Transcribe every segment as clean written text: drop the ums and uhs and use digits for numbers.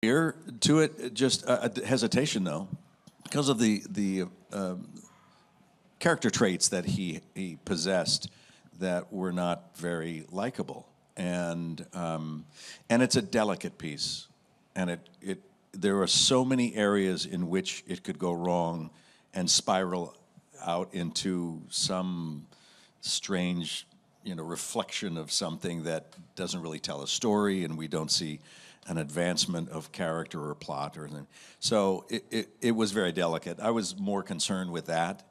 Here to it, just hesitation though, because of the character traits that he possessed that were not very likable, and it's a delicate piece, and there are so many areas in which it could go wrong and spiral out into some strange, reflection of something that doesn't really tell a story, and we don't see an advancement of character or plot or anything. So it was very delicate. I was more concerned with that.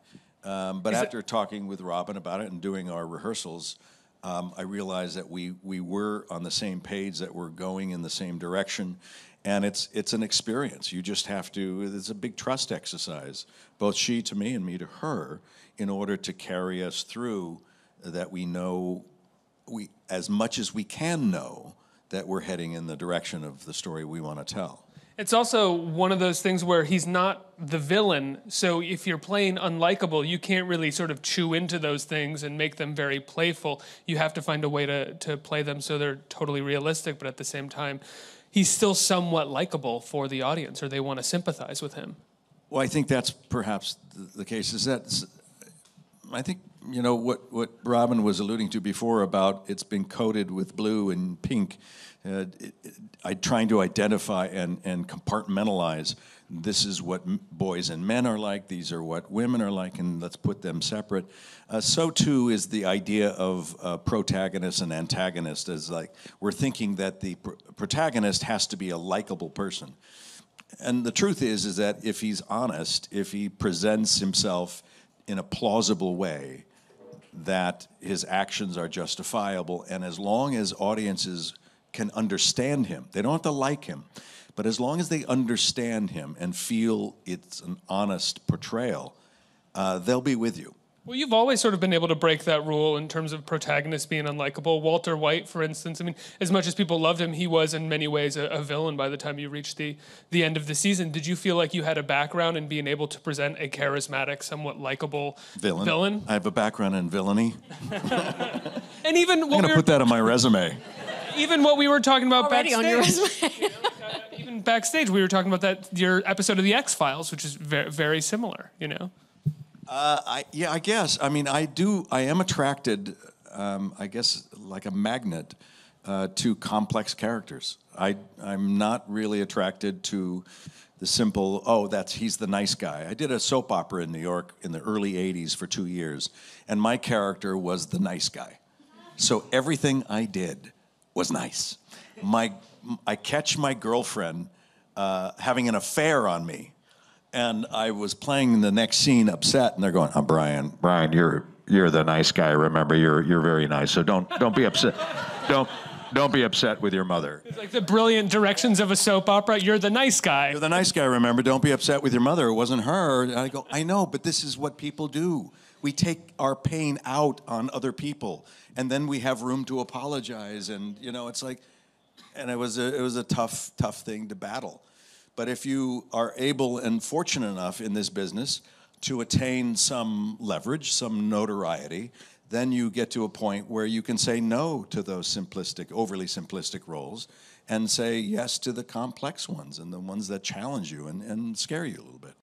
But after talking with Robin about it and doing our rehearsals, I realized that we were on the same page, that we're going in the same direction. And it's an experience. You just have to, it's a big trust exercise, both she to me and me to her, in order to carry us through, that we know, as much as we can know, that we're heading in the direction of the story we want to tell. It's also one of those things where he's not the villain, so if you're playing unlikable, you can't really sort of chew into those things and make them very playful. You have to find a way to play them so they're totally realistic, but at the same time, he's still somewhat likable for the audience, or they want to sympathize with him. Well, I think that's perhaps the case, is that I think, what Robin was alluding to before about it's been coated with blue and pink, trying to identify and compartmentalize, this is what boys and men are like, these are what women are like, and let's put them separate. So too is the idea of protagonist and antagonist, as like we're thinking that the protagonist has to be a likable person. And the truth is that if he's honest, if he presents himself in a plausible way, that his actions are justifiable, and as long as audiences can understand him, they don't have to like him, but as long as they understand him and feel it's an honest portrayal, they'll be with you. Well, you've always sort of been able to break that rule in terms of protagonists being unlikable. Walter White, for instance, I mean, as much as people loved him, he was in many ways a villain by the time you reached the end of the season. Did you feel like you had a background in being able to present a charismatic, somewhat likable villain? I have a background in villainy. And even I'm going to put that on my resume. Even what we were talking about already backstage. on your resume. Even backstage, we were talking about your episode of The X-Files, which is very, very similar, I guess. I mean, I am attracted, I guess, like a magnet to complex characters. I'm not really attracted to the simple, he's the nice guy. I did a soap opera in New York in the early 80s for 2 years, and my character was the nice guy. So everything I did was nice. I catch my girlfriend having an affair on me, and I was playing the next scene upset, and they're going, "Oh, Bryan, you're the nice guy. Remember, you're very nice. So don't be upset. Don't be upset with your mother." It's like the brilliant directions of a soap opera. You're the nice guy. You're the nice guy. Remember, don't be upset with your mother. It wasn't her. And I go, I know, but this is what people do. We take our pain out on other people, and then we have room to apologize. And it's like, and it was a tough thing to battle. But if you are able and fortunate enough in this business to attain some leverage, some notoriety, then you get to a point where you can say no to those overly simplistic roles, and say yes to the complex ones and the ones that challenge you and scare you a little bit.